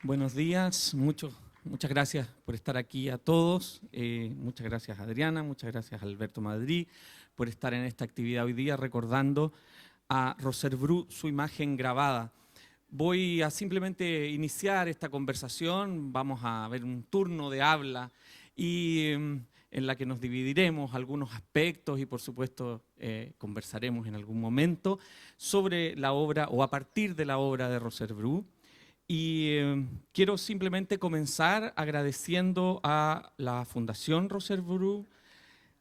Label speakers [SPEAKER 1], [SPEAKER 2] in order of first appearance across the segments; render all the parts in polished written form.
[SPEAKER 1] Buenos días, muchas gracias por estar aquí a todos. Muchas gracias Adriana, muchas gracias Alberto Madrid por estar en esta actividad hoy día recordando a Roser Bru, su imagen grabada. Voy a simplemente iniciar esta conversación, vamos a ver un turno de habla y en la que nos dividiremos algunos aspectos y por supuesto conversaremos en algún momento sobre la obra o a partir de la obra de Roser Bru. Y quiero simplemente comenzar agradeciendo a la Fundación Roser Bru,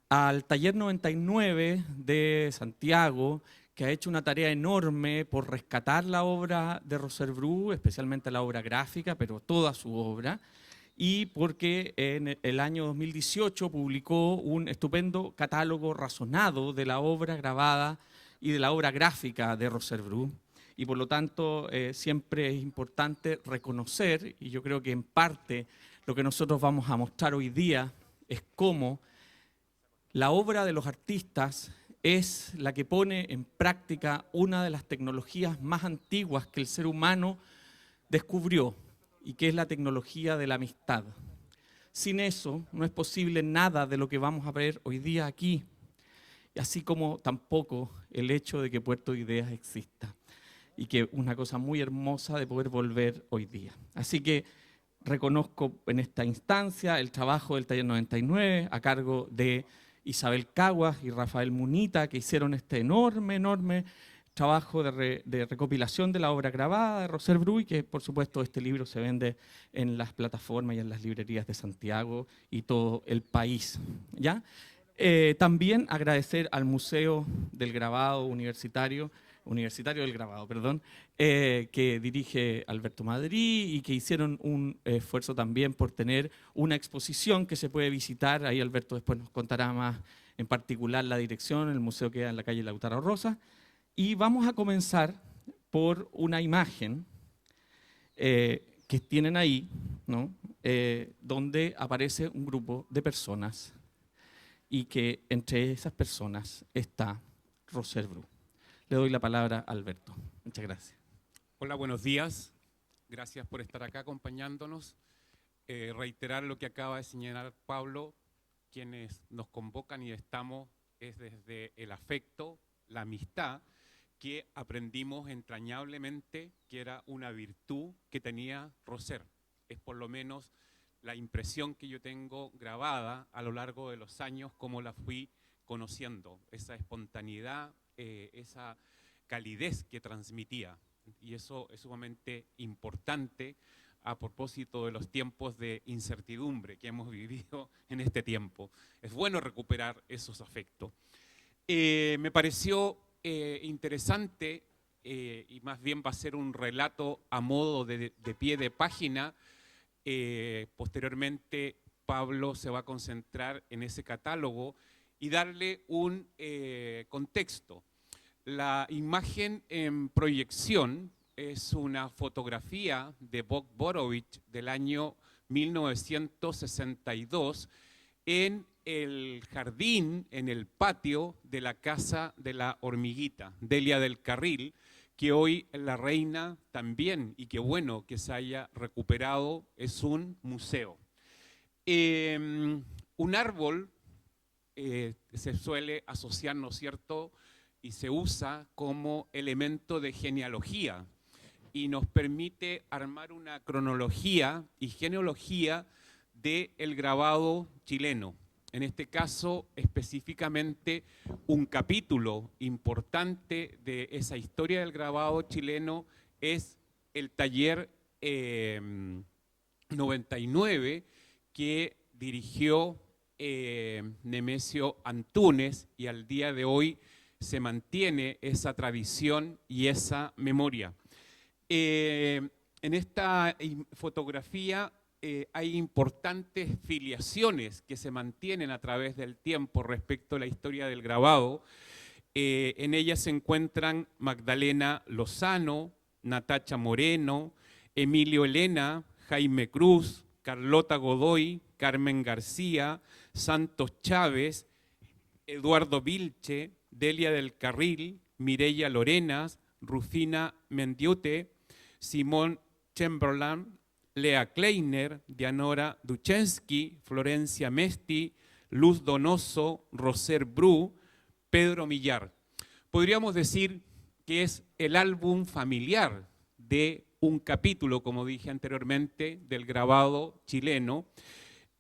[SPEAKER 1] al Taller 99 de Santiago, que ha hecho una tarea enorme por rescatar la obra de Roser Bru, especialmente la obra gráfica, pero toda su obra, y porque en el año 2018 publicó un estupendo catálogo razonado de la obra grabada y de la obra gráfica de Roser Bru. Y por lo tanto siempre es importante reconocer, y yo creo que en parte lo que nosotros vamos a mostrar hoy día es cómo la obra de los artistas es la que pone en práctica una de las tecnologías más antiguas que el ser humano descubrió, y que es la tecnología de la amistad. Sin eso no es posible nada de lo que vamos a ver hoy día aquí, así como tampoco el hecho de que Puerto Ideas exista. Y que una cosa muy hermosa de poder volver hoy día. Así que reconozco en esta instancia el trabajo del Taller 99 a cargo de Isabel Caguas y Rafael Munita, que hicieron este enorme trabajo de recopilación de la obra grabada de Roser Bru, y que por supuesto este libro se vende en las plataformas y en las librerías de Santiago y todo el país. ¿Ya? También agradecer al Museo del Grabado Universitario del Grabado, perdón, que dirige Alberto Madrid, y que hicieron un esfuerzo también por tener una exposición que se puede visitar. Ahí Alberto después nos contará más en particular la dirección. El museo queda en la calle Lautaro Rosa. Y vamos a comenzar por una imagen que tienen ahí, ¿no? Donde aparece un grupo de personas y que entre esas personas está Roser Bru. Le doy la palabra a Alberto. Muchas gracias.
[SPEAKER 2] Hola, buenos días. Gracias por estar acá acompañándonos. Reiterar lo que acaba de señalar Pablo, quienes nos convocan y estamos es desde el afecto, la amistad, que aprendimos entrañablemente que era una virtud que tenía Roser. Es por lo menos la impresión que yo tengo grabada a lo largo de los años, como la fui conociendo, esa espontaneidad, esa calidez que transmitía, y eso es sumamente importante a propósito de los tiempos de incertidumbre que hemos vivido en este tiempo. Es bueno recuperar esos afectos. Me pareció interesante, y más bien va a ser un relato a modo de pie de página. Posteriormente Pablo se va a concentrar en ese catálogo y darle un contexto. La imagen en proyección es una fotografía de Bob Borovich del año 1962 en el jardín, en el patio de la Casa de la Hormiguita, Delia del Carril, que hoy la reina también, y qué bueno que se haya recuperado, es un museo. Un árbol se suele asociar, ¿no es cierto?, y se usa como elemento de genealogía y nos permite armar una cronología y genealogía del grabado chileno. En este caso, específicamente, un capítulo importante de esa historia del grabado chileno es el taller 99 que dirigió Nemesio Antúnez, y al día de hoy se mantiene esa tradición y esa memoria. En esta fotografía hay importantes filiaciones que se mantienen a través del tiempo respecto a la historia del grabado. En ellas se encuentran Magdalena Lozano, Natacha Moreno, Emilio Elena, Jaime Cruz, Carlota Godoy, Carmen García, Santos Chávez, Eduardo Vilche, Delia del Carril, Mireya Lorenas, Rufina Mendiute, Simón Chamberlain, Lea Kleiner, Dianora Duchensky, Florencia Mesti, Luz Donoso, Roser Bru, Pedro Millar. Podríamos decir que es el álbum familiar de un capítulo, como dije anteriormente, del grabado chileno,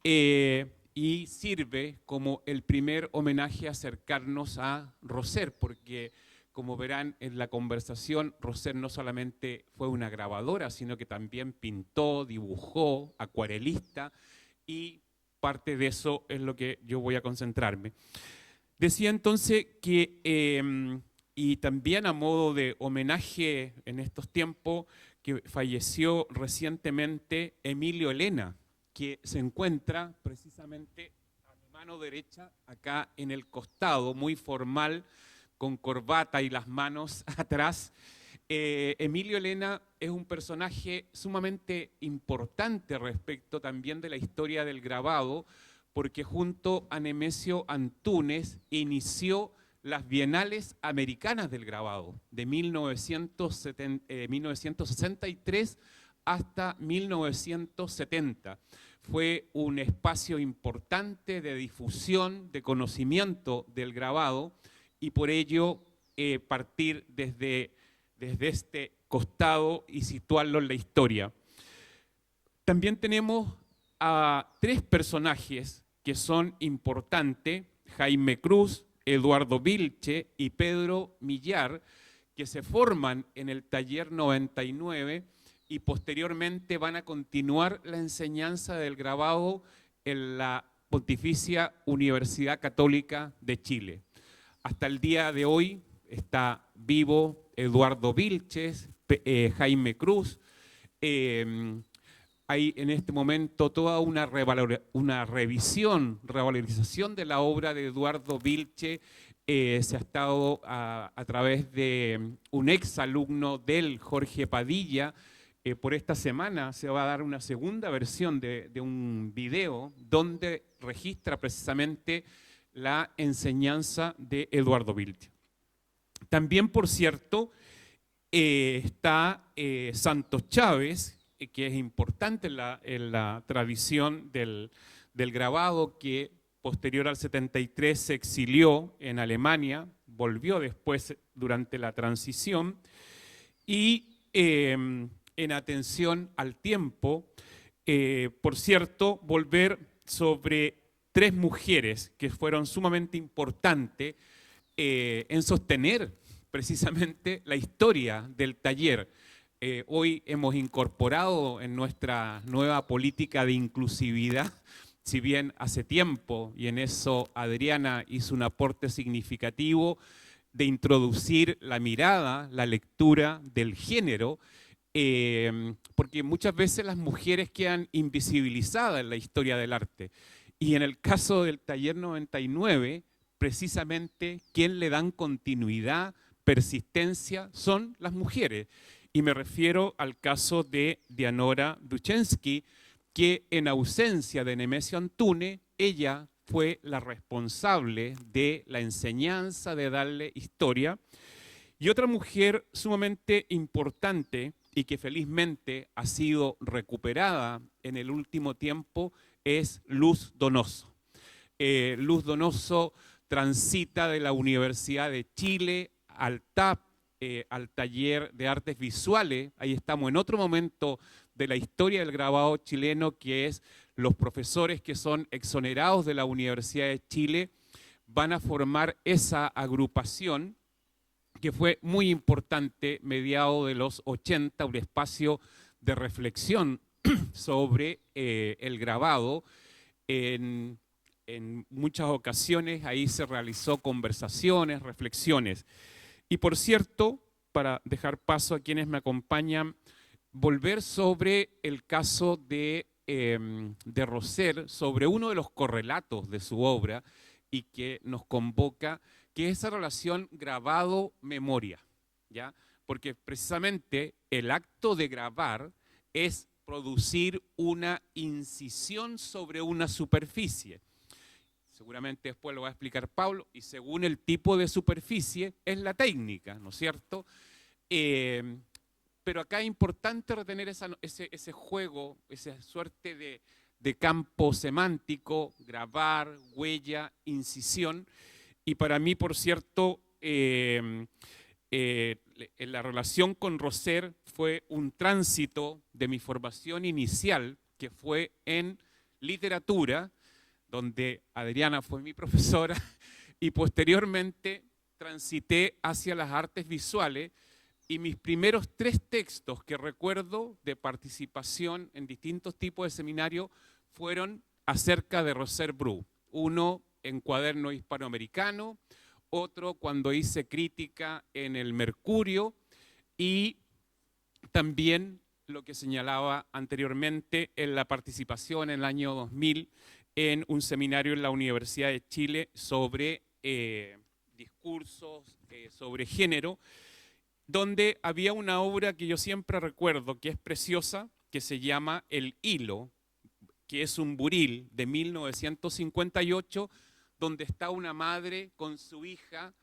[SPEAKER 2] y sirve como el primer homenaje a acercarnos a Roser, porque como verán en la conversación, Roser no solamente fue una grabadora, sino que también pintó, dibujó, acuarelista, y parte de eso es lo que yo voy a concentrarme. Decía entonces que, y también a modo de homenaje en estos tiempos, que falleció recientemente Emilio Elena, que se encuentra precisamente a mi mano derecha, acá en el costado, muy formal, con corbata y las manos atrás. Emilio Elena es un personaje sumamente importante respecto también de la historia del grabado, porque junto a Nemesio Antúnez inició las Bienales Americanas del Grabado, de 1963 hasta 1970. Fue un espacio importante de difusión, de conocimiento del grabado, y por ello partir desde este costado y situarlo en la historia. También tenemos a tres personajes que son importantes: Jaime Cruz, Eduardo Vilche y Pedro Millar, que se forman en el taller 99 y posteriormente van a continuar la enseñanza del grabado en la Pontificia Universidad Católica de Chile. Hasta el día de hoy está vivo Eduardo Vilches, Jaime Cruz. Hay en este momento toda una revalorización de la obra de Eduardo Vilche. Se ha estado a través de un ex alumno del, Jorge Padilla. Por esta semana se va a dar una segunda versión de un video donde registra precisamente la enseñanza de Eduardo Vilche. También, por cierto, está Santos Chávez, que es importante en la tradición del grabado, que posterior al 73 se exilió en Alemania, volvió después durante la transición, y en atención al tiempo, por cierto, volver sobre tres mujeres que fueron sumamente importantes en sostener precisamente la historia del taller. Hoy hemos incorporado en nuestra nueva política de inclusividad, si bien hace tiempo, y en eso Adriana hizo un aporte significativo, de introducir la mirada, la lectura del género, porque muchas veces las mujeres quedan invisibilizadas en la historia del arte. Y en el caso del taller 99, precisamente quien le dan continuidad, persistencia, son las mujeres. Y me refiero al caso de Dianora Duchensky, que en ausencia de Nemesio Antúnez, ella fue la responsable de la enseñanza, de darle historia. Y otra mujer sumamente importante y que felizmente ha sido recuperada en el último tiempo es Luz Donoso. Luz Donoso transita de la Universidad de Chile al TAP, al taller de artes visuales. Ahí estamos en otro momento de la historia del grabado chileno, que es los profesores que son exonerados de la Universidad de Chile van a formar esa agrupación que fue muy importante, mediados de los 80, un espacio de reflexión sobre el grabado. En muchas ocasiones ahí se realizó conversaciones, reflexiones. Y por cierto, para dejar paso a quienes me acompañan, volver sobre el caso de Roser, sobre uno de los correlatos de su obra y que nos convoca, que es esa relación grabado-memoria, ¿ya? Porque precisamente el acto de grabar es producir una incisión sobre una superficie. Seguramente después lo va a explicar Pablo, y según el tipo de superficie es la técnica, ¿no es cierto? pero acá es importante retener ese juego, esa suerte de campo semántico, grabar, huella, incisión. Y para mí, por cierto, la relación con Roser fue un tránsito de mi formación inicial, que fue en literatura, donde Adriana fue mi profesora, y posteriormente transité hacia las artes visuales, y mis primeros 3 textos que recuerdo de participación en distintos tipos de seminarios fueron acerca de Roser Bru. Uno en Cuaderno Hispanoamericano, otro cuando hice crítica en el Mercurio, y también lo que señalaba anteriormente en la participación en el año 2000 en un seminario en la Universidad de Chile sobre discursos, sobre género, donde había una obra que yo siempre recuerdo, que es preciosa, que se llama El Hilo, que es un buril de 1958, donde está una madre con su hija,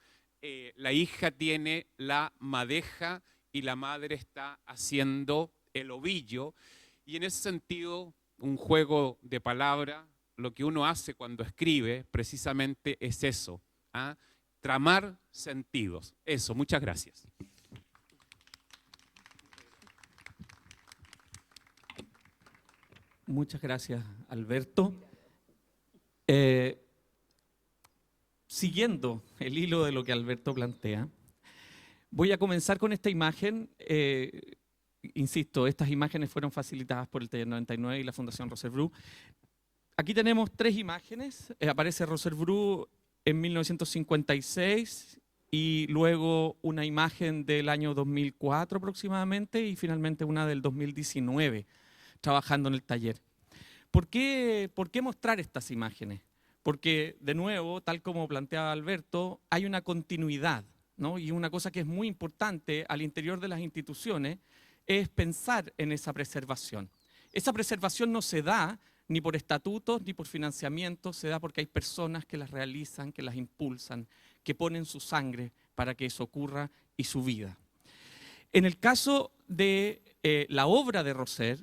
[SPEAKER 2] la hija tiene la madeja y la madre está haciendo el ovillo, y en ese sentido, un juego de palabras, lo que uno hace cuando escribe precisamente es eso, ¿ah? Tramar sentidos. Eso, muchas gracias.
[SPEAKER 1] Muchas gracias, Alberto. Siguiendo el hilo de lo que Alberto plantea, voy a comenzar con esta imagen. Insisto, estas imágenes fueron facilitadas por el Taller 99 y la Fundación Roser Bru. Aquí tenemos 3 imágenes. Aparece Roser Bru en 1956 y luego una imagen del año 2004 aproximadamente y finalmente una del 2019, trabajando en el taller. ¿Por qué mostrar estas imágenes? Porque, de nuevo, tal como planteaba Alberto, hay una continuidad, ¿no? Y una cosa que es muy importante al interior de las instituciones es pensar en esa preservación. Esa preservación no se da ni por estatutos ni por financiamiento, se da porque hay personas que las realizan, que las impulsan, que ponen su sangre para que eso ocurra y su vida. En el caso de la obra de Roser,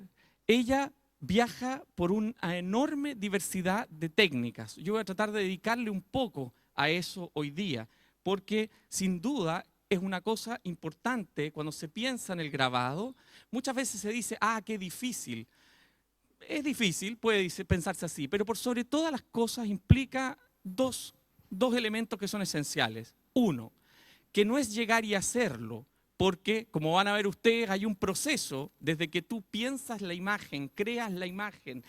[SPEAKER 1] ella viaja por una enorme diversidad de técnicas. Yo voy a tratar de dedicarle un poco a eso hoy día, porque sin duda es una cosa importante cuando se piensa en el grabado. Muchas veces se dice, qué difícil. Es difícil, puede pensarse así, pero por sobre todas las cosas implica dos elementos que son esenciales. Uno, que no es llegar y hacerlo, porque, como van a ver ustedes, hay un proceso desde que tú piensas la imagen, creas la imagen,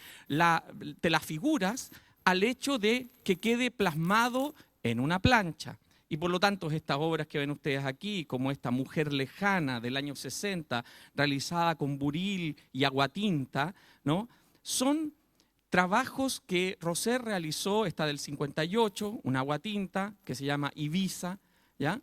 [SPEAKER 1] te la figuras, al hecho de que quede plasmado en una plancha. Y por lo tanto, estas obras que ven ustedes aquí, como esta Mujer Lejana del año 60, realizada con buril y aguatinta, ¿no? Son trabajos que Roser realizó, esta del 58, una aguatinta que se llama Ibiza, ¿ya?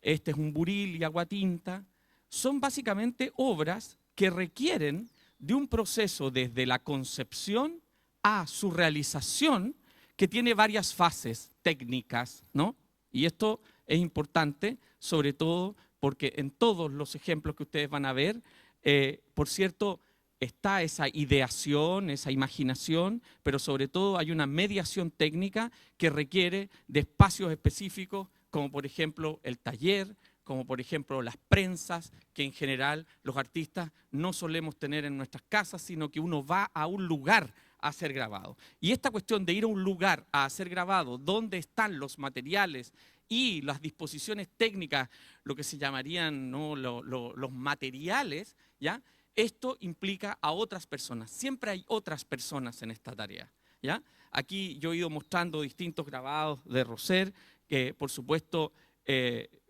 [SPEAKER 1] Este es un buril y aguatinta. Son básicamente obras que requieren de un proceso desde la concepción a su realización que tiene varias fases técnicas, ¿no? Y esto es importante, sobre todo porque en todos los ejemplos que ustedes van a ver, por cierto, está esa ideación, esa imaginación, pero sobre todo hay una mediación técnica que requiere de espacios específicos, como por ejemplo el taller, como por ejemplo las prensas, que en general los artistas no solemos tener en nuestras casas, sino que uno va a un lugar a hacer grabado. Y esta cuestión de ir a un lugar a hacer grabado, donde están los materiales y las disposiciones técnicas, lo que se llamarían, ¿no?, los materiales, ¿ya? Esto implica a otras personas. Siempre hay otras personas en esta tarea, ¿ya? Aquí yo he ido mostrando distintos grabados de Roser, que por supuesto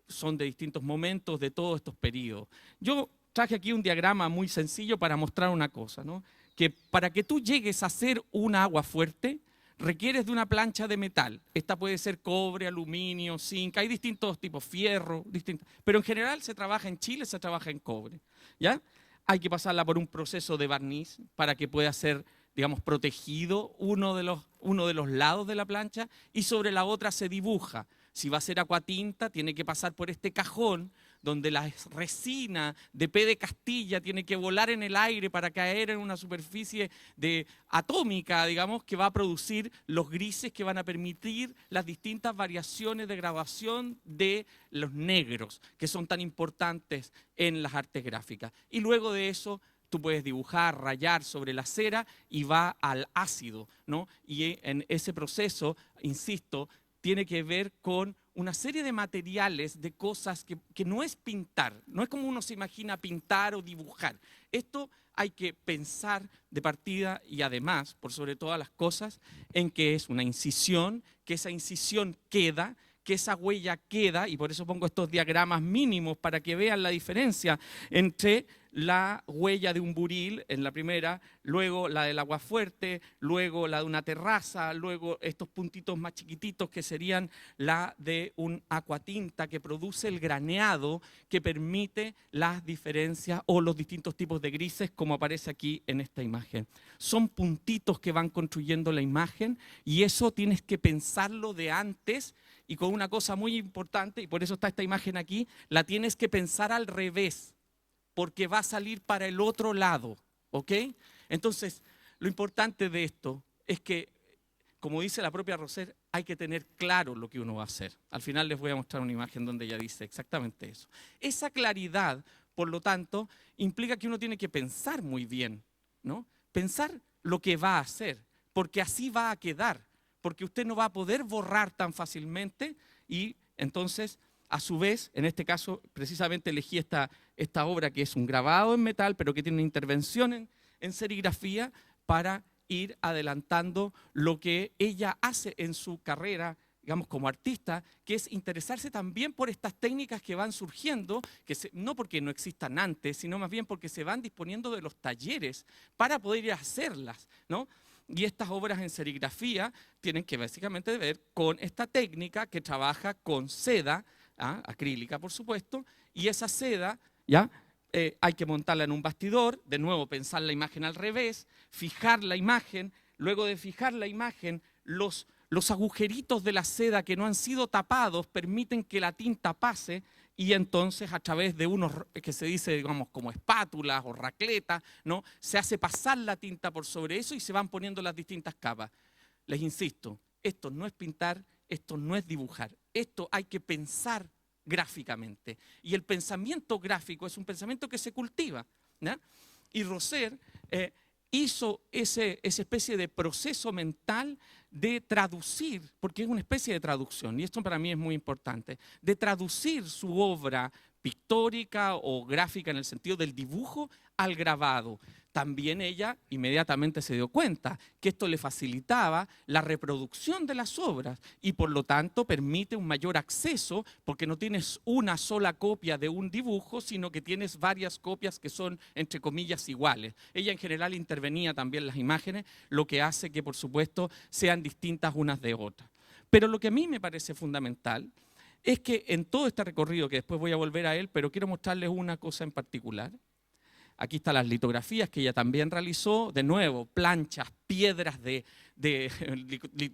[SPEAKER 1] son de distintos momentos de todos estos periodos. Yo traje aquí un diagrama muy sencillo para mostrar una cosa, ¿no? Que para que tú llegues a hacer una agua fuerte, requieres de una plancha de metal. Esta puede ser cobre, aluminio, zinc, hay distintos tipos, fierro, pero en general se trabaja en Chile, se trabaja en cobre, ¿ya? Hay que pasarla por un proceso de barniz para que pueda ser, digamos, protegido uno de los lados de la plancha, y sobre la otra se dibuja. Si va a ser acuatinta, tiene que pasar por este cajón donde la resina de P de Castilla tiene que volar en el aire para caer en una superficie atómica, digamos, que va a producir los grises que van a permitir las distintas variaciones de graduación de los negros, que son tan importantes en las artes gráficas. Y luego de eso, tú puedes dibujar, rayar sobre la cera y va al ácido, ¿no? Y en ese proceso, insisto, tiene que ver con una serie de materiales, de cosas que no es pintar, no es como uno se imagina pintar o dibujar. Esto hay que pensar de partida y además, por sobre todas las cosas, en que es una incisión, que esa incisión queda, que esa huella queda, y por eso pongo estos diagramas mínimos para que vean la diferencia entre la huella de un buril en la primera, luego la del aguafuerte, luego la de una terraza, luego estos puntitos más chiquititos que serían la de un acuatinta que produce el graneado que permite las diferencias o los distintos tipos de grises como aparece aquí en esta imagen. Son puntitos que van construyendo la imagen y eso tienes que pensarlo de antes. Y con una cosa muy importante, y por eso está esta imagen aquí, la tienes que pensar al revés, porque va a salir para el otro lado, ¿ok? Entonces, lo importante de esto es que, como dice la propia Roser, hay que tener claro lo que uno va a hacer. Al final les voy a mostrar una imagen donde ella dice exactamente eso. Esa claridad, por lo tanto, implica que uno tiene que pensar muy bien, ¿no? Pensar lo que va a hacer, porque así va a quedar. Porque usted no va a poder borrar tan fácilmente y entonces, a su vez, en este caso, precisamente elegí esta obra que es un grabado en metal, pero que tiene una intervención en serigrafía para ir adelantando lo que ella hace en su carrera, digamos, como artista, que es interesarse también por estas técnicas que van surgiendo, no porque no existan antes, sino más bien porque se van disponiendo de los talleres para poder ir a hacerlas, ¿no? Y estas obras en serigrafía tienen que básicamente ver con esta técnica que trabaja con seda, acrílica por supuesto, y esa seda, ¿ya? Hay que montarla en un bastidor, de nuevo pensar la imagen al revés, fijar la imagen, luego de fijar la imagen, los agujeritos de la seda que no han sido tapados permiten que la tinta pase y entonces a través de unos que se dice, digamos, como espátulas o racletas, ¿no? Se hace pasar la tinta por sobre eso y se van poniendo las distintas capas. Les insisto, esto no es pintar, esto no es dibujar, esto hay que pensar gráficamente. Y el pensamiento gráfico es un pensamiento que se cultiva, ¿no? Y Roser hizo esa especie de proceso mental de traducir, porque es una especie de traducción, y esto para mí es muy importante, de traducir su obra pictórica o gráfica en el sentido del dibujo al grabado. También ella inmediatamente se dio cuenta que esto le facilitaba la reproducción de las obras y por lo tanto permite un mayor acceso porque no tienes una sola copia de un dibujo, sino que tienes varias copias que son, entre comillas, iguales. Ella en general intervenía también en las imágenes, lo que hace que, por supuesto, sean distintas unas de otras. Pero lo que a mí me parece fundamental es que en todo este recorrido, que después voy a volver a él, pero quiero mostrarles una cosa en particular. Aquí están las litografías que ella también realizó, de nuevo, planchas, piedras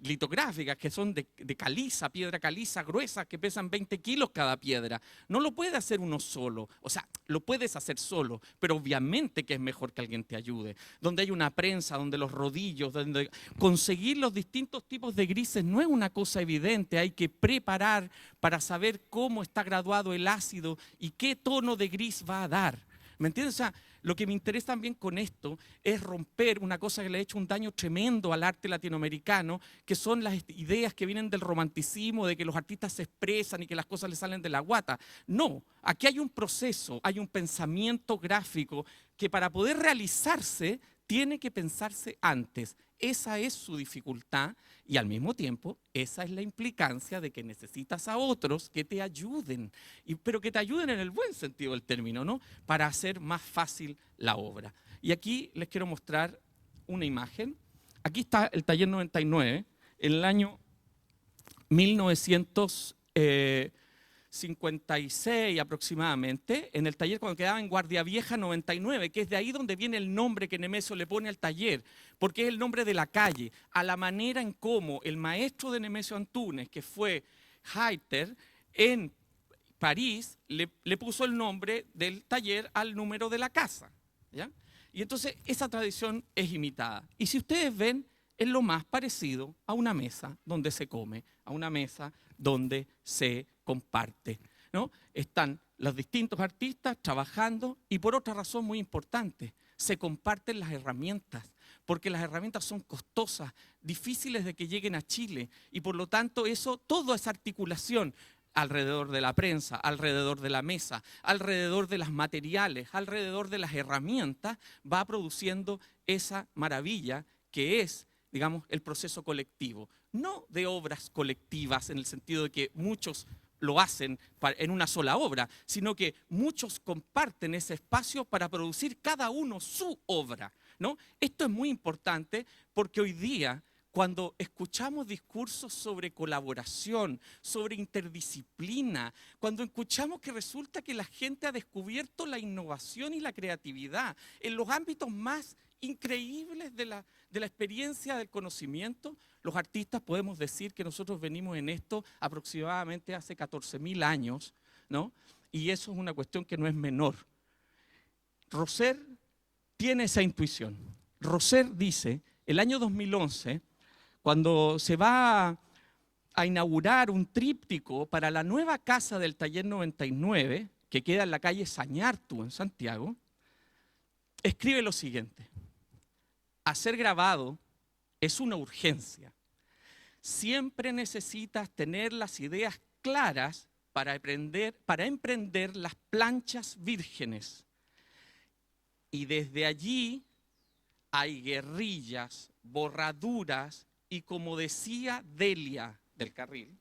[SPEAKER 1] litográficas que son de caliza, piedra caliza gruesa que pesan 20 kilos cada piedra. No lo puede hacer uno solo, o sea, lo puedes hacer solo, pero obviamente que es mejor que alguien te ayude. Donde hay una prensa, donde los rodillos, donde conseguir los distintos tipos de grises no es una cosa evidente, hay que preparar para saber cómo está graduado el ácido y qué tono de gris va a dar. ¿Me entiendes? O sea, lo que me interesa también con esto es romper una cosa que le ha hecho un daño tremendo al arte latinoamericano, que son las ideas que vienen del romanticismo, de que los artistas se expresan y que las cosas les salen de la guata. No, aquí hay un proceso, hay un pensamiento gráfico que para poder realizarse tiene que pensarse antes. Esa es su dificultad y al mismo tiempo esa es la implicancia de que necesitas a otros que te ayuden, pero que te ayuden en el buen sentido del término, ¿no? Para hacer más fácil la obra. Y aquí les quiero mostrar una imagen. Aquí está el taller 99, en el año 1956 aproximadamente, en el taller cuando quedaba en Guardia Vieja 99, que es de ahí donde viene el nombre que Nemesio le pone al taller, porque es el nombre de la calle, a la manera en cómo el maestro de Nemesio Antunes, que fue Hayter, París le puso el nombre del taller al número de la casa, ¿ya? Y entonces esa tradición es imitada. Y si ustedes ven, es lo más parecido a una mesa donde se come, a una mesa donde se comparte, ¿no? Están los distintos artistas trabajando y por otra razón muy importante, se comparten las herramientas, porque las herramientas son costosas, difíciles de que lleguen a Chile y por lo tanto toda esa articulación alrededor de la prensa, alrededor de la mesa, alrededor de los materiales, alrededor de las herramientas, va produciendo esa maravilla que es, digamos, el proceso colectivo. No de obras colectivas en el sentido de que muchos lo hacen en una sola obra, sino que muchos comparten ese espacio para producir cada uno su obra, ¿no? Esto es muy importante porque hoy día, cuando escuchamos discursos sobre colaboración, sobre interdisciplina, cuando escuchamos que resulta que la gente ha descubierto la innovación y la creatividad en los ámbitos más increíbles de la experiencia del conocimiento, los artistas podemos decir que nosotros venimos en esto aproximadamente hace 14.000 años, ¿no? Y eso es una cuestión que no es menor. Rosser tiene esa intuición. Rosser dice, el año 2011, cuando se va a inaugurar un tríptico para la nueva casa del Taller 99, que queda en la calle Sañartu, en Santiago, escribe lo siguiente: hacer grabado es una urgencia. Siempre necesitas tener las ideas claras para emprender las planchas vírgenes. Y desde allí hay guerrillas, borraduras y, como decía Delia del Carril,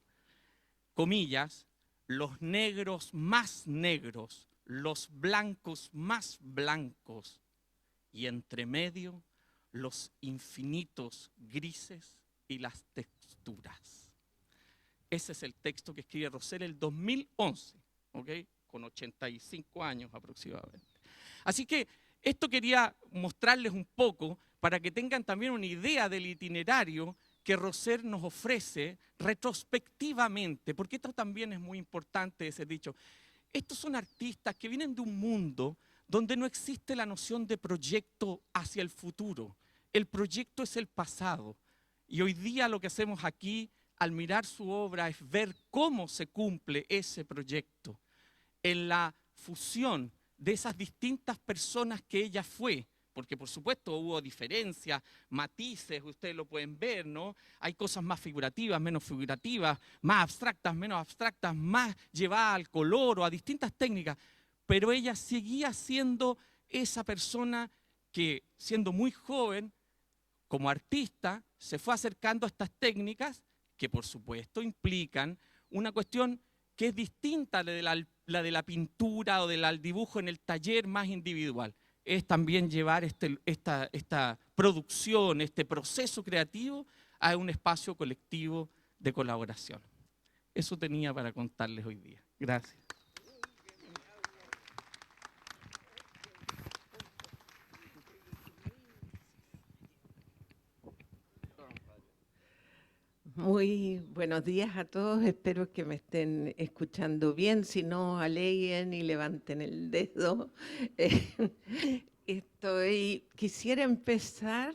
[SPEAKER 1] comillas, los negros más negros, los blancos más blancos y entre medio los infinitos grises y las texturas. Ese es el texto que escribe Rosser el 2011, ¿ok? Con 85 años aproximadamente. Así que esto quería mostrarles un poco para que tengan también una idea del itinerario que Rosser nos ofrece retrospectivamente, porque esto también es muy importante ese dicho. Estos son artistas que vienen de un mundo donde no existe la noción de proyecto hacia el futuro. El proyecto es el pasado. Y hoy día lo que hacemos aquí, al mirar su obra, es ver cómo se cumple ese proyecto en la fusión de esas distintas personas que ella fue. Porque por supuesto hubo diferencias, matices, ustedes lo pueden ver, ¿no? Hay cosas más figurativas, menos figurativas, más abstractas, menos abstractas, más llevadas al color o a distintas técnicas. Pero ella seguía siendo esa persona que, siendo muy joven, como artista, se fue acercando a estas técnicas que por supuesto implican una cuestión que es distinta a la de la pintura o del dibujo en el taller más individual. Es también llevar esta producción, este proceso creativo a un espacio colectivo de colaboración. Eso tenía para contarles hoy día. Gracias.
[SPEAKER 3] Muy buenos días a todos, espero que me estén escuchando bien, si no aleguen y levanten el dedo. Quisiera empezar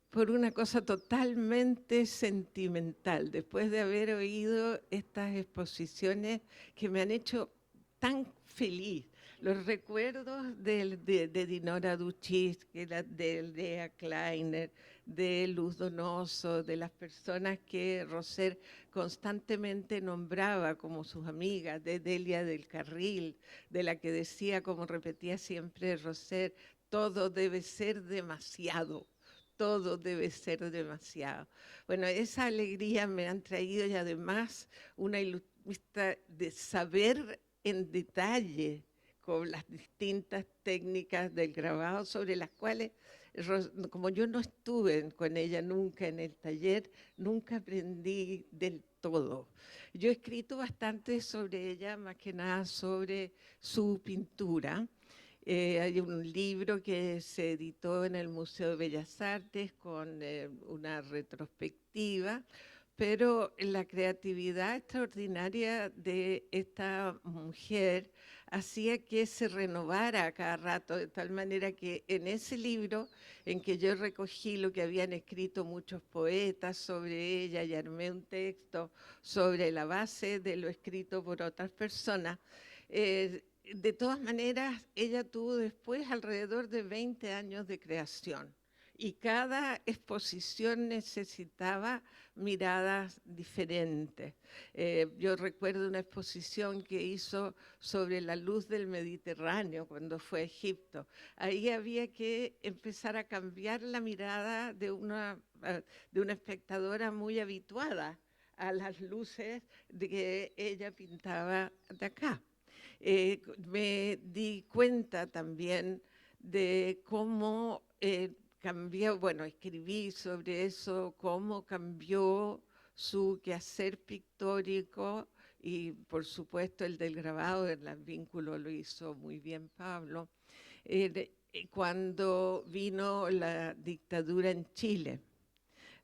[SPEAKER 3] por una cosa totalmente sentimental, después de haber oído estas exposiciones que me han hecho tan feliz. Los recuerdos de Dinora Duchis, de Lea Kleiner, de Luz Donoso, de las personas que Rosser constantemente nombraba como sus amigas, de Delia del Carril, de la que decía, como repetía siempre Rosser, todo debe ser demasiado. Todo debe ser demasiado. Bueno, esa alegría me han traído y además una ilustrista de saber en detalle con las distintas técnicas del grabado sobre las cuales, como yo no estuve con ella nunca en el taller, nunca aprendí del todo. Yo he escrito bastante sobre ella, más que nada sobre su pintura. Hay un libro que se editó en el Museo de Bellas Artes con una retrospectiva, pero la creatividad extraordinaria de esta mujer hacía que se renovara a cada rato, de tal manera que en ese libro en que yo recogí lo que habían escrito muchos poetas sobre ella y armé un texto sobre la base de lo escrito por otras personas, de todas maneras, ella tuvo después alrededor de 20 años de creación y cada exposición necesitaba miradas diferentes. Yo recuerdo una exposición que hizo sobre la luz del Mediterráneo cuando fue a Egipto. Ahí había que empezar a cambiar la mirada de una espectadora muy habituada a las luces de que ella pintaba de acá. Me di cuenta también de cómo cambió, bueno, escribí sobre eso, cómo cambió su quehacer pictórico y por supuesto el del grabado, el vínculo lo hizo muy bien Pablo, cuando vino la dictadura en Chile,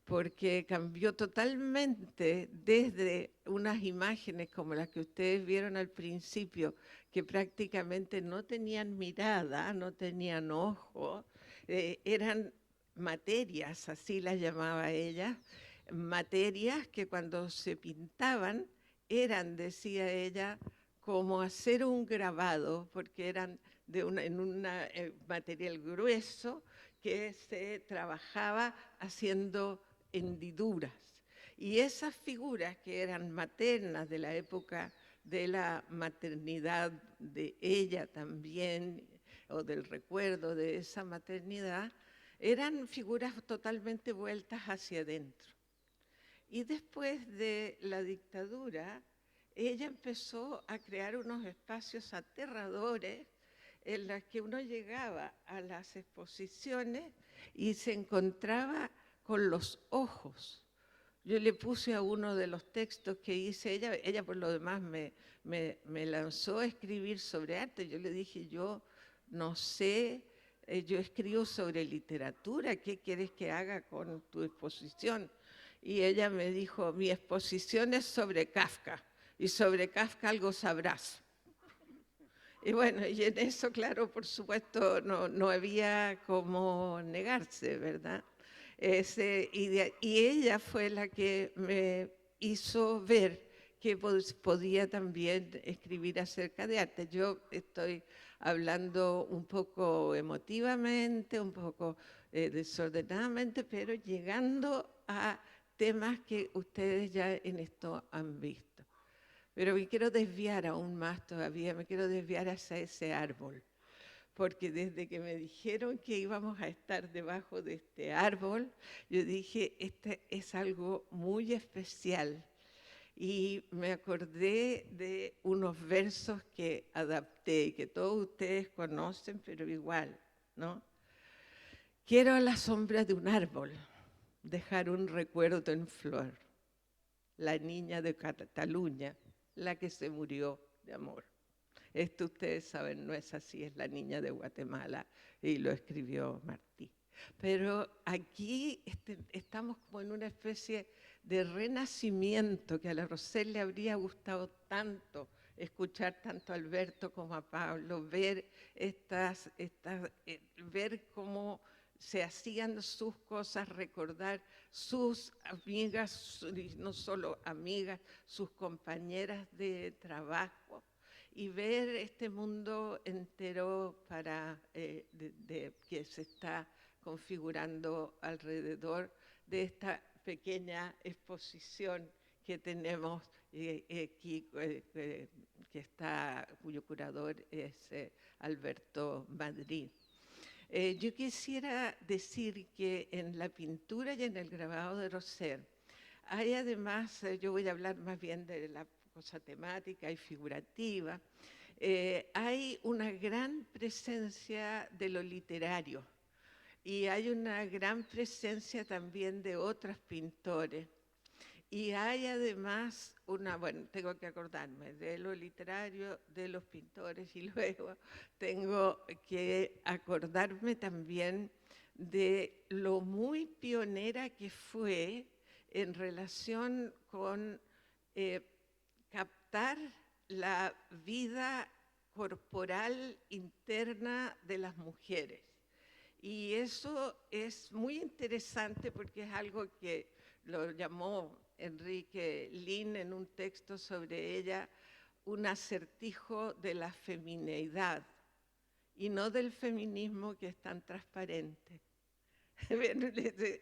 [SPEAKER 3] porque cambió totalmente desde unas imágenes como las que ustedes vieron al principio, que prácticamente no tenían mirada, no tenían ojo, eran materias, así las llamaba ella, materias que cuando se pintaban eran, decía ella, como hacer un grabado, porque eran en un material grueso que se trabajaba haciendo hendiduras. Y esas figuras que eran maternas de la época de la maternidad de ella también, o del recuerdo de esa maternidad, eran figuras totalmente vueltas hacia adentro. Y después de la dictadura, ella empezó a crear unos espacios aterradores en los que uno llegaba a las exposiciones y se encontraba con los ojos. Yo le puse a uno de los textos que hice, ella por lo demás me lanzó a escribir sobre arte. Yo le dije, yo no sé, yo escribo sobre literatura, ¿qué quieres que haga con tu exposición? Y ella me dijo, mi exposición es sobre Kafka, y sobre Kafka algo sabrás. Y bueno, y en eso, claro, por supuesto, no había cómo negarse, ¿verdad? Y ella fue la que me hizo ver que podía también escribir acerca de arte. Yo estoy hablando un poco emotivamente, un poco desordenadamente, pero llegando a temas que ustedes ya en esto han visto. Pero me quiero desviar aún más todavía, me quiero desviar hacia ese árbol, porque desde que me dijeron que íbamos a estar debajo de este árbol, yo dije, este es algo muy especial. Y me acordé de unos versos que adapté y que todos ustedes conocen, pero igual, ¿no? Quiero a la sombra de un árbol dejar un recuerdo en flor, la niña de Cataluña, la que se murió de amor. Esto ustedes saben, no es así, es la niña de Guatemala y lo escribió Martí. Pero aquí estamos como en una especie de renacimiento que a la Rosel le habría gustado tanto escuchar tanto a Alberto como a Pablo, ver ver cómo se hacían sus cosas, recordar sus amigas, no solo amigas, sus compañeras de trabajo, y ver este mundo entero que se está configurando alrededor de esta pequeña exposición que tenemos aquí, cuyo curador es Alberto Madrid. Yo quisiera decir que en la pintura y en el grabado de Rosell hay además, yo voy a hablar más bien de la cosa temática y figurativa, hay una gran presencia de lo literario y hay una gran presencia también de otros pintores. Y hay además bueno, tengo que acordarme de lo literario, de los pintores, y luego tengo que acordarme también de lo muy pionera que fue en relación con captar la vida corporal interna de las mujeres. Y eso es muy interesante porque es algo que lo llamó Enrique Lin en un texto sobre ella, un acertijo de la femineidad y no del feminismo que es tan transparente.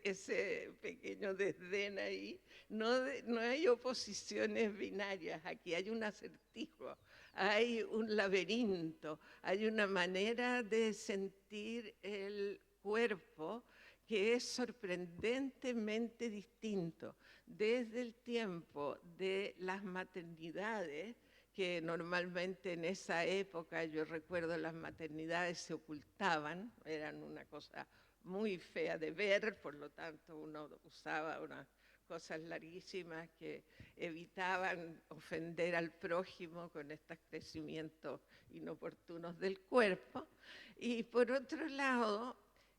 [SPEAKER 3] Ese pequeño desdén ahí, no hay oposiciones binarias, aquí hay un acertijo, hay un laberinto, hay una manera de sentir el cuerpo que es sorprendentemente distinto desde el tiempo de las maternidades, que normalmente en esa época, yo recuerdo, las maternidades se ocultaban, eran una cosa muy fea de ver, por lo tanto uno usaba unas cosas larguísimas que evitaban ofender al prójimo con estos crecimientos inoportunos del cuerpo. Y por otro lado,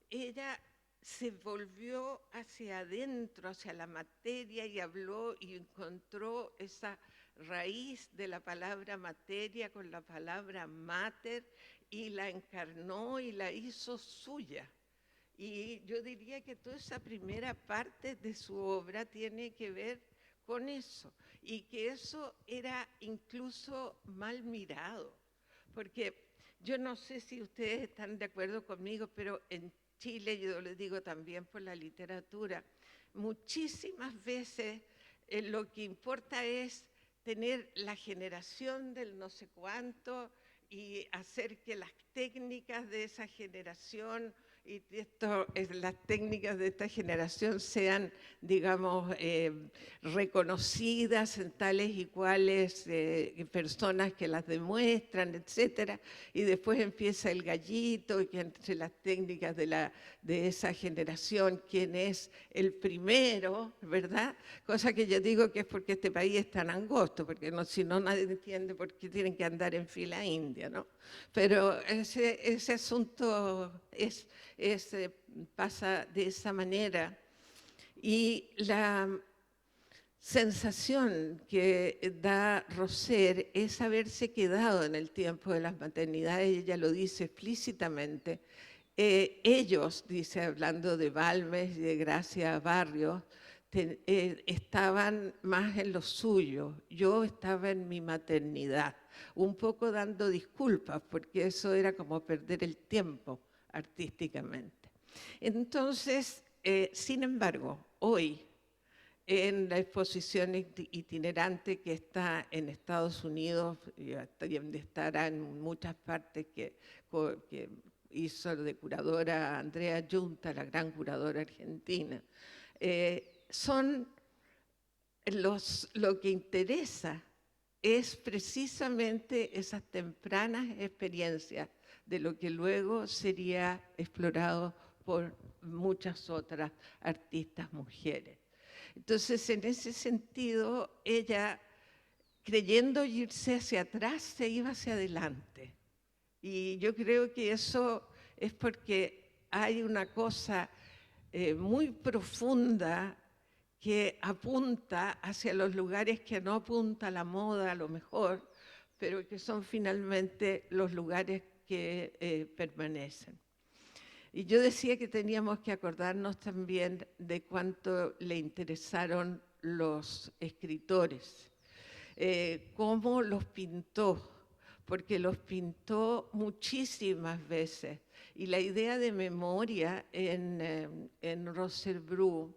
[SPEAKER 3] ella se volvió hacia adentro, hacia la materia y habló y encontró esa raíz de la palabra materia con la palabra mater y la encarnó y la hizo suya. Y yo diría que toda esa primera parte de su obra tiene que ver con eso, y que eso era incluso mal mirado, porque yo no sé si ustedes están de acuerdo conmigo, pero en Chile, yo les digo también por la literatura, muchísimas veces lo que importa es tener la generación del no sé cuánto y hacer que las técnicas de esa generación y las técnicas de esta generación sean, digamos, reconocidas en tales y cuales personas que las demuestran, etcétera, y después empieza el gallito, y que entre las técnicas de esa generación, quién es el primero, ¿verdad? Cosa que yo digo que es porque este país es tan angosto, porque no, si no nadie entiende por qué tienen que andar en fila india, ¿no? Pero ese asunto pasa de esa manera. Y la sensación que da Roser es haberse quedado en el tiempo de las maternidades, ella lo dice explícitamente. Ellos, dice, hablando de Balmes y de Gracia Barrios, estaban más en lo suyo, yo estaba en mi maternidad, un poco dando disculpas, porque eso era como perder el tiempo artísticamente. Entonces, sin embargo, hoy, en la exposición itinerante que está en Estados Unidos y estará en muchas partes que hizo de curadora Andrea Yunta, la gran curadora argentina, lo que interesa es precisamente esas tempranas experiencias de lo que luego sería explorado por muchas otras artistas mujeres. Entonces, en ese sentido, ella, creyendo irse hacia atrás, se iba hacia adelante. Y yo creo que eso es porque hay una cosa muy profunda que apunta hacia los lugares que no apunta la moda a lo mejor, pero que son finalmente los lugares que permanecen. Y yo decía que teníamos que acordarnos también de cuánto le interesaron los escritores, cómo los pintó, porque los pintó muchísimas veces. Y la idea de memoria en Roser Bru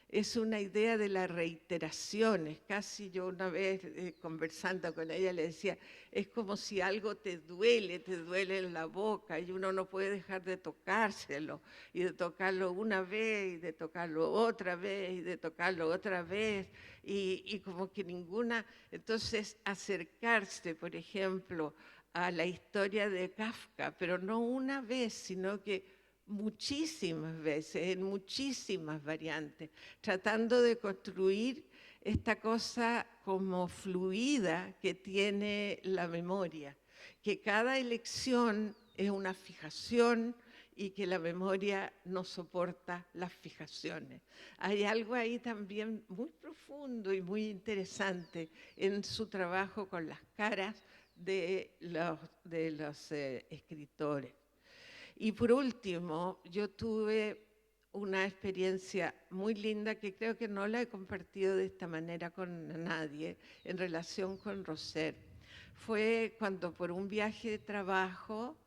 [SPEAKER 3] es una idea de las reiteraciones. Casi yo una vez conversando con ella le decía, es como si algo te duele en la boca y uno no puede dejar de tocárselo, y de tocarlo una vez, y de tocarlo otra vez, y de tocarlo otra vez, y como que ninguna. Entonces, acercarse, por ejemplo, a la historia de Kafka, pero no una vez, sino que muchísimas veces, en muchísimas variantes, tratando de construir esta cosa como fluida que tiene la memoria, que cada elección es una fijación y que la memoria no soporta las fijaciones. Hay algo ahí también muy profundo y muy interesante en su trabajo con las caras de los escritores. Y por último, yo tuve una experiencia muy linda que creo que no la he compartido de esta manera con nadie en relación con Rosser. Fue cuando por un viaje de trabajo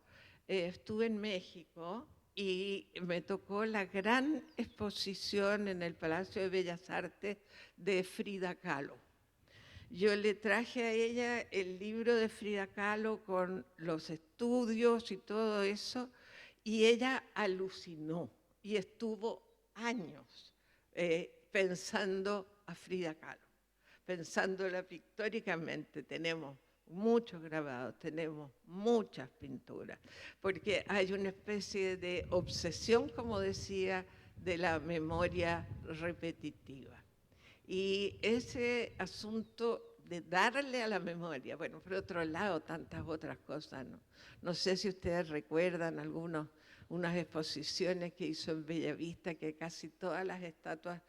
[SPEAKER 3] estuve en México y me tocó la gran exposición en el Palacio de Bellas Artes de Frida Kahlo. Yo le traje a ella el libro de Frida Kahlo con los estudios y todo eso, y ella alucinó y estuvo años pensando a Frida Kahlo, pensándola pictóricamente. Tenemos muchos grabados, tenemos muchas pinturas, porque hay una especie de obsesión, como decía, de la memoria repetitiva. Y ese asunto de darle a la memoria, bueno, por otro lado, tantas otras cosas, ¿no? No sé si ustedes recuerdan unas exposiciones que hizo en Bellavista, que casi todas las estatuas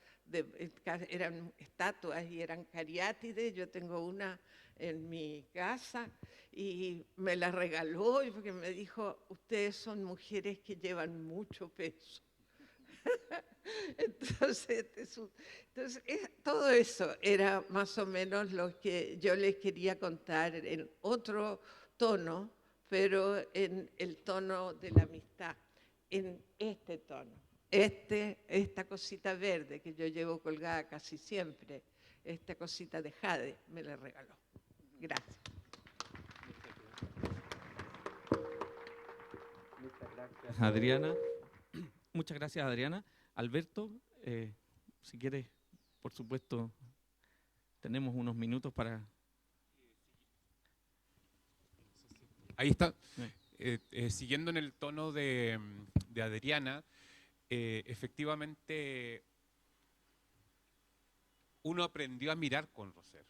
[SPEAKER 3] eran estatuas y eran cariátides. Yo tengo una en mi casa y me la regaló porque me dijo, ustedes son mujeres que llevan mucho peso. Entonces, todo eso era más o menos lo que yo les quería contar en otro tono, pero en el tono de la amistad, en este tono. Esta cosita verde que yo llevo colgada casi siempre, esta cosita de jade, me la regaló. Gracias.
[SPEAKER 1] Muchas gracias, Adriana. Muchas gracias, Adriana. Alberto, si quieres, por supuesto, tenemos unos minutos para...
[SPEAKER 2] Ahí está. Siguiendo en el tono de Adriana, efectivamente uno aprendió a mirar con Rosser.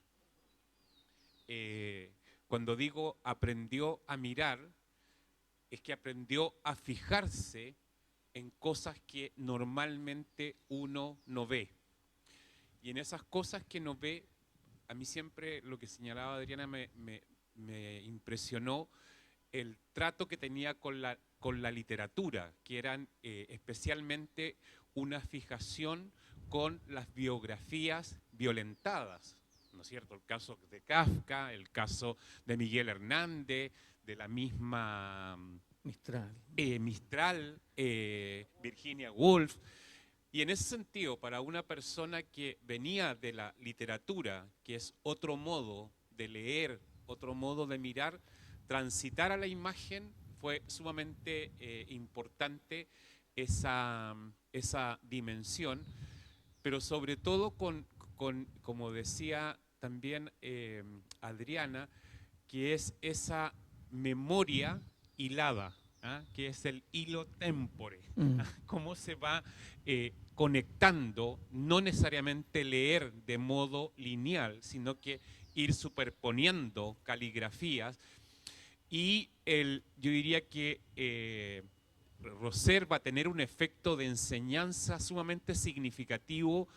[SPEAKER 2] Cuando digo aprendió a mirar, es que aprendió a fijarse en cosas que normalmente uno no ve. Y en esas cosas que no ve, a mí siempre lo que señalaba Adriana me impresionó el trato que tenía con la literatura, que eran especialmente una fijación con las biografías violentadas, ¿no es cierto? El caso de Kafka, el caso de Miguel Hernández, de la misma Mistral, Virginia Woolf. Y en ese sentido, para una persona que venía de la literatura, que es otro modo de leer, otro modo de mirar, transitar a la imagen fue sumamente importante esa dimensión, pero sobre todo como decía también Adriana, que es esa memoria hilada, que es el hilo tempore, cómo se va conectando, no necesariamente leer de modo lineal, sino que ir superponiendo caligrafías. Y yo diría que Rosser va a tener un efecto de enseñanza sumamente significativo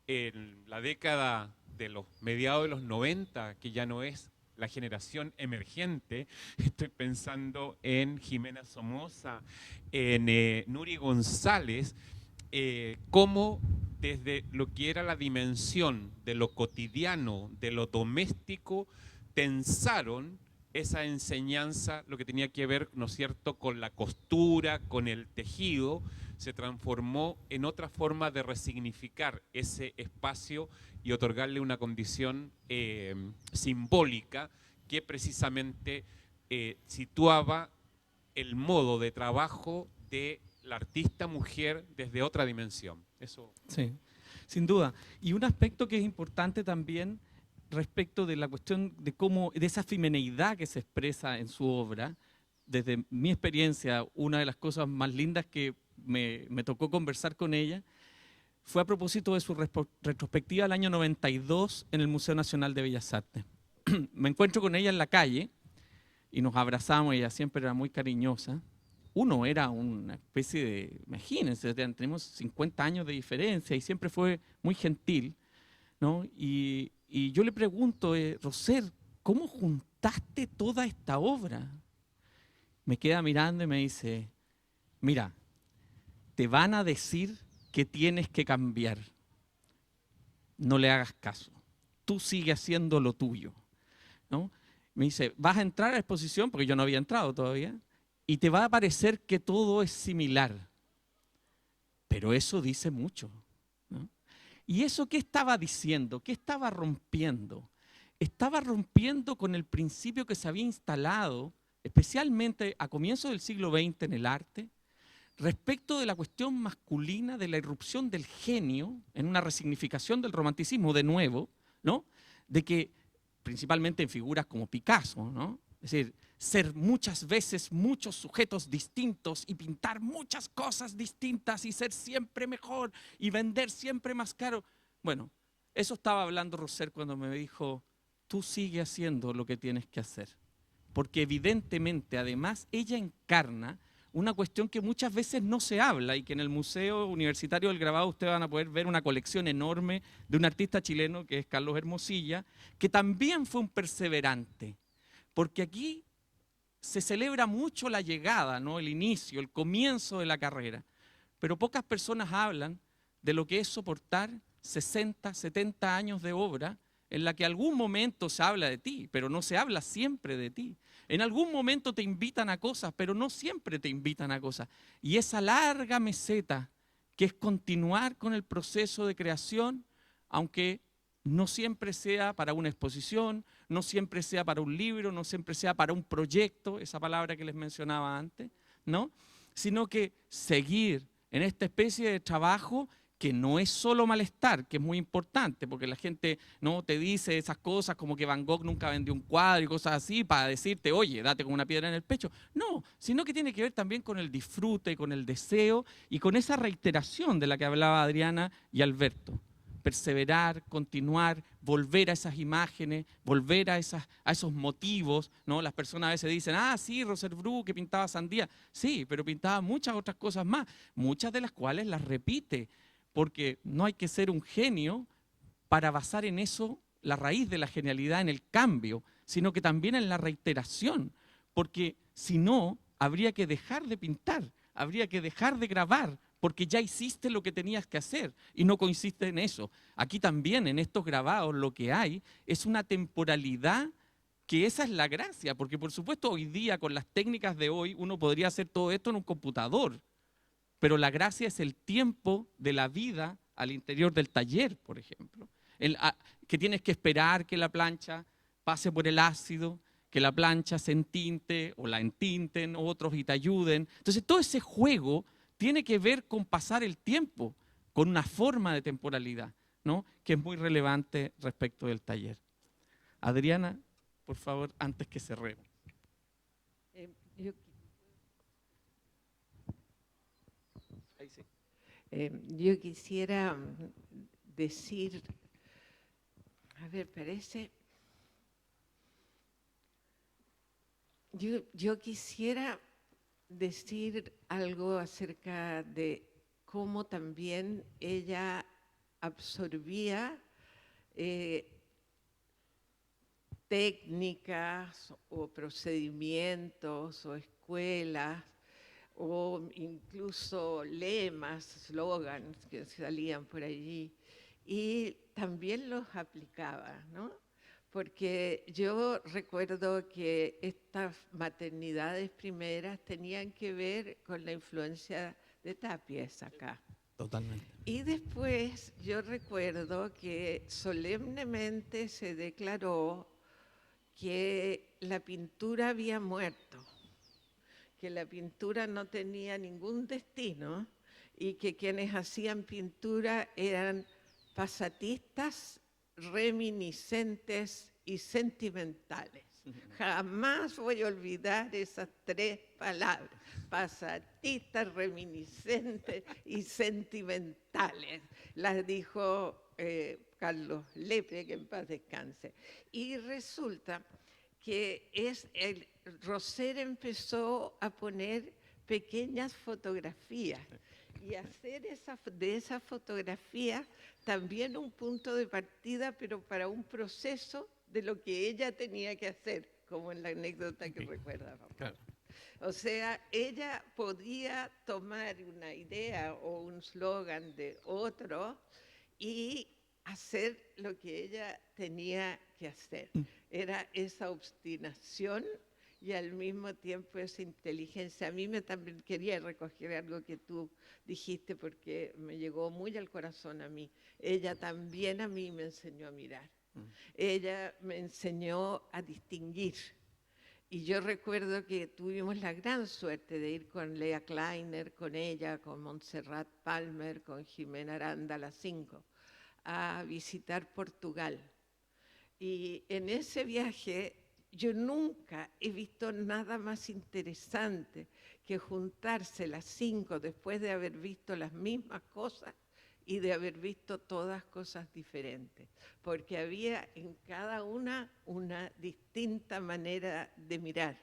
[SPEAKER 2] en la década de los mediados de los 90, que ya no es la generación emergente. Estoy pensando en Jimena Somoza, en Nuri González, cómo desde lo que era la dimensión de lo cotidiano, de lo doméstico, tensaron esa enseñanza, lo que tenía que ver, ¿no es cierto?, con la costura, con el tejido, se transformó en otra forma de resignificar ese espacio y otorgarle una condición simbólica que precisamente situaba el modo de trabajo de la artista mujer desde otra dimensión. Eso.
[SPEAKER 1] Sí, sin duda. Y un aspecto que es importante también respecto de la cuestión de cómo, de esa femineidad que se expresa en su obra, desde mi experiencia, una de las cosas más lindas que me tocó conversar con ella fue a propósito de su retrospectiva del año 92 en el Museo Nacional de Bellas Artes. Me encuentro con ella en la calle y nos abrazamos, ella siempre era muy cariñosa. uno era una especie de, imagínense, tenemos 50 años de diferencia y siempre fue muy gentil, ¿no? Y yo le pregunto, Roser, ¿cómo juntaste toda esta obra? Me queda mirando y me dice, mira, te van a decir que tienes que cambiar. No le hagas caso. Tú sigue haciendo lo tuyo, ¿no? Me dice, vas a entrar a la exposición, porque yo no había entrado todavía, y te va a parecer que todo es similar. Pero eso dice mucho, ¿no? ¿Y eso qué estaba diciendo? ¿Qué estaba rompiendo? Estaba rompiendo con el principio que se había instalado, especialmente a comienzos del siglo XX en el arte, respecto de la cuestión masculina, de la irrupción del genio, en una resignificación del romanticismo de nuevo, ¿no? De que, principalmente en figuras como Picasso, ¿no? Es decir, ser muchas veces muchos sujetos distintos y pintar muchas cosas distintas y ser siempre mejor y vender siempre más caro. Bueno, eso estaba hablando Roser cuando me dijo, tú sigue haciendo lo que tienes que hacer. Porque evidentemente, además, ella encarna una cuestión que muchas veces no se habla y que en el Museo Universitario del Grabado ustedes van a poder ver una colección enorme de un artista chileno que es Carlos Hermosilla, que también fue un perseverante, porque aquí se celebra mucho la llegada, ¿no? El inicio, el comienzo de la carrera, pero pocas personas hablan de lo que es soportar 60, 70 años de obra en la que algún momento se habla de ti, pero no se habla siempre de ti. En algún momento te invitan a cosas, pero no siempre te invitan a cosas. Y esa larga meseta que es continuar con el proceso de creación, aunque no siempre sea para una exposición, no siempre sea para un libro, no siempre sea para un proyecto, esa palabra que les mencionaba antes, ¿no? Sino que seguir en esta especie de trabajo que no es solo malestar, que es muy importante, porque la gente no te dice esas cosas como que Van Gogh nunca vendió un cuadro y cosas así para decirte, oye, date con una piedra en el pecho. No, sino que tiene que ver también con el disfrute, con el deseo y con esa reiteración de la que hablaba Adriana y Alberto. Perseverar, continuar, volver a esas imágenes, volver a esos motivos, ¿no? Las personas a veces dicen, ah, sí, Roser Bru, que pintaba sandía. Sí, pero pintaba muchas otras cosas más, muchas de las cuales las repite, porque no hay que ser un genio para basar en eso la raíz de la genialidad, en el cambio, sino que también en la reiteración, porque si no, habría que dejar de pintar, habría que dejar de grabar, porque ya hiciste lo que tenías que hacer y no consiste en eso. Aquí también, en estos grabados, lo que hay es una temporalidad que esa es la gracia, porque por supuesto hoy día, con las técnicas de hoy, uno podría hacer todo esto en un computador, pero la gracia es el tiempo de la vida al interior del taller, por ejemplo. Que tienes que esperar que la plancha pase por el ácido, que la plancha se entinte o la entinten otros y te ayuden. Entonces todo ese juego tiene que ver con pasar el tiempo, con una forma de temporalidad, ¿no? Que es muy relevante respecto del taller. Adriana, por favor, antes que cerremos.
[SPEAKER 3] Yo quisiera decir, a ver, parece, yo quisiera decir algo acerca de cómo también ella absorbía técnicas o procedimientos o escuelas o incluso lemas, slogans que salían por allí, y también los aplicaba, ¿no? Porque yo recuerdo que estas maternidades primeras tenían que ver con la influencia de Tapies acá.
[SPEAKER 1] Totalmente.
[SPEAKER 3] Y después yo recuerdo que solemnemente se declaró que la pintura había muerto, que la pintura no tenía ningún destino y que quienes hacían pintura eran pasatistas, reminiscentes y sentimentales. Jamás voy a olvidar esas tres palabras, pasatistas, reminiscentes y sentimentales. Las dijo Carlos Lepre, que en paz descanse. Y resulta que Roser empezó a poner pequeñas fotografías y hacer de esas fotografías también un punto de partida, pero para un proceso de lo que ella tenía que hacer, como en la anécdota que recuerda, papá.
[SPEAKER 1] Claro.
[SPEAKER 3] O sea, ella podía tomar una idea o un slogan de otro y hacer lo que ella tenía que hacer. Era esa obstinación y al mismo tiempo esa inteligencia. A mí también quería recoger algo que tú dijiste porque me llegó muy al corazón a mí. Ella también a mí me enseñó a mirar. Ella me enseñó a distinguir. Y yo recuerdo que tuvimos la gran suerte de ir con Lea Kleiner, con ella, con Montserrat Palmer, con Jimena Aranda, las 5, a visitar Portugal. Y en ese viaje yo nunca he visto nada más interesante que juntarse las 5 después de haber visto las mismas cosas y de haber visto todas cosas diferentes, porque había en cada una distinta manera de mirar.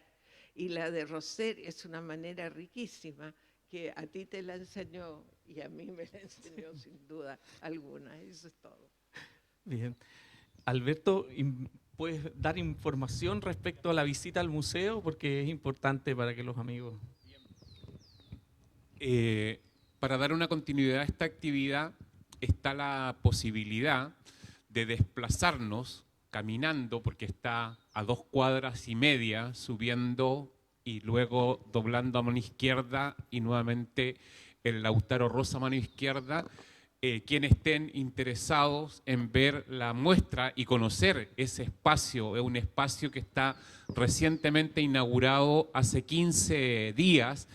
[SPEAKER 3] Y la de Roser es una manera riquísima que a ti te la enseñó y a mí me la enseñó sin duda alguna. Eso es todo.
[SPEAKER 1] Bien. Alberto, ¿puedes dar información respecto a la visita al museo? Porque es importante para que los amigos...
[SPEAKER 2] Para dar una continuidad a esta actividad está la posibilidad de desplazarnos caminando, porque está a 2,5 cuadras, subiendo y luego doblando a mano izquierda y nuevamente el Lautaro Rosa a mano izquierda. Quienes estén interesados en ver la muestra y conocer ese espacio, es un espacio que está recientemente inaugurado hace 15 días.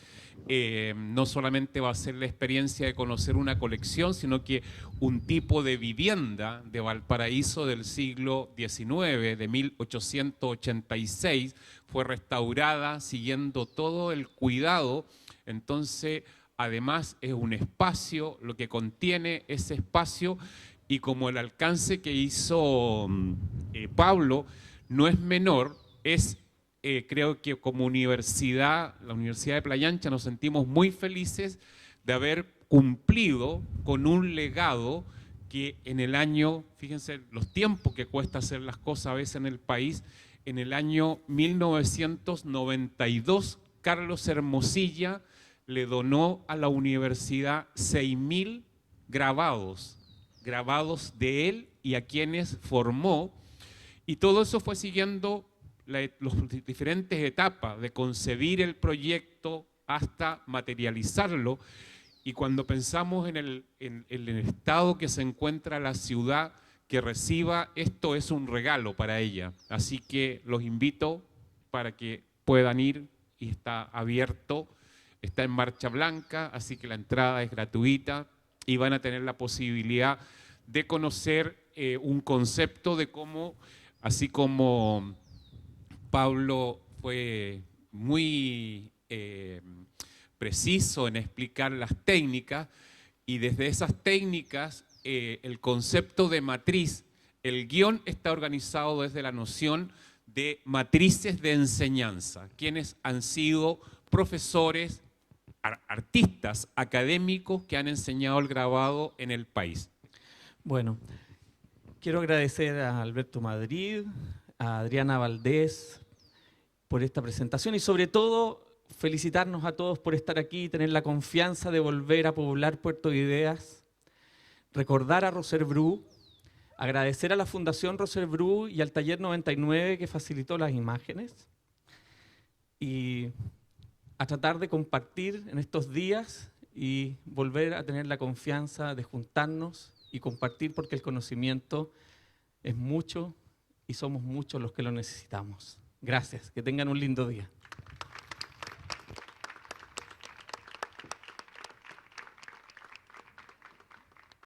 [SPEAKER 2] No solamente va a ser la experiencia de conocer una colección, sino que un tipo de vivienda de Valparaíso del siglo XIX, de 1886, fue restaurada siguiendo todo el cuidado. Entonces, además es un espacio, lo que contiene ese espacio, y como el alcance que hizo Pablo no es menor, creo que como universidad, la Universidad de Playa Ancha, nos sentimos muy felices de haber cumplido con un legado que en el año, fíjense los tiempos que cuesta hacer las cosas a veces en el país, en el año 1992, Carlos Hermosilla le donó a la universidad 6.000 grabados de él y a quienes formó, y todo eso fue siguiendo las diferentes etapas de concebir el proyecto hasta materializarlo. Y cuando pensamos en el estado que se encuentra la ciudad que reciba, esto es un regalo para ella. Así que los invito para que puedan ir, y está abierto, está en marcha blanca, así que la entrada es gratuita y van a tener la posibilidad de conocer un concepto de cómo, así como Pablo fue muy preciso en explicar las técnicas, y desde esas técnicas el concepto de matriz, el guión está organizado desde la noción de matrices de enseñanza, quienes han sido profesores, artistas, académicos que han enseñado el grabado en el país.
[SPEAKER 1] Bueno, quiero agradecer a Alberto Madrid, a Adriana Valdés por esta presentación y sobre todo felicitarnos a todos por estar aquí y tener la confianza de volver a poblar Puerto de Ideas, recordar a Roser Bru, agradecer a la Fundación Roser Bru y al Taller 99 que facilitó las imágenes y a tratar de compartir en estos días y volver a tener la confianza de juntarnos y compartir, porque el conocimiento es mucho y somos muchos los que lo necesitamos. Gracias, que tengan un lindo día.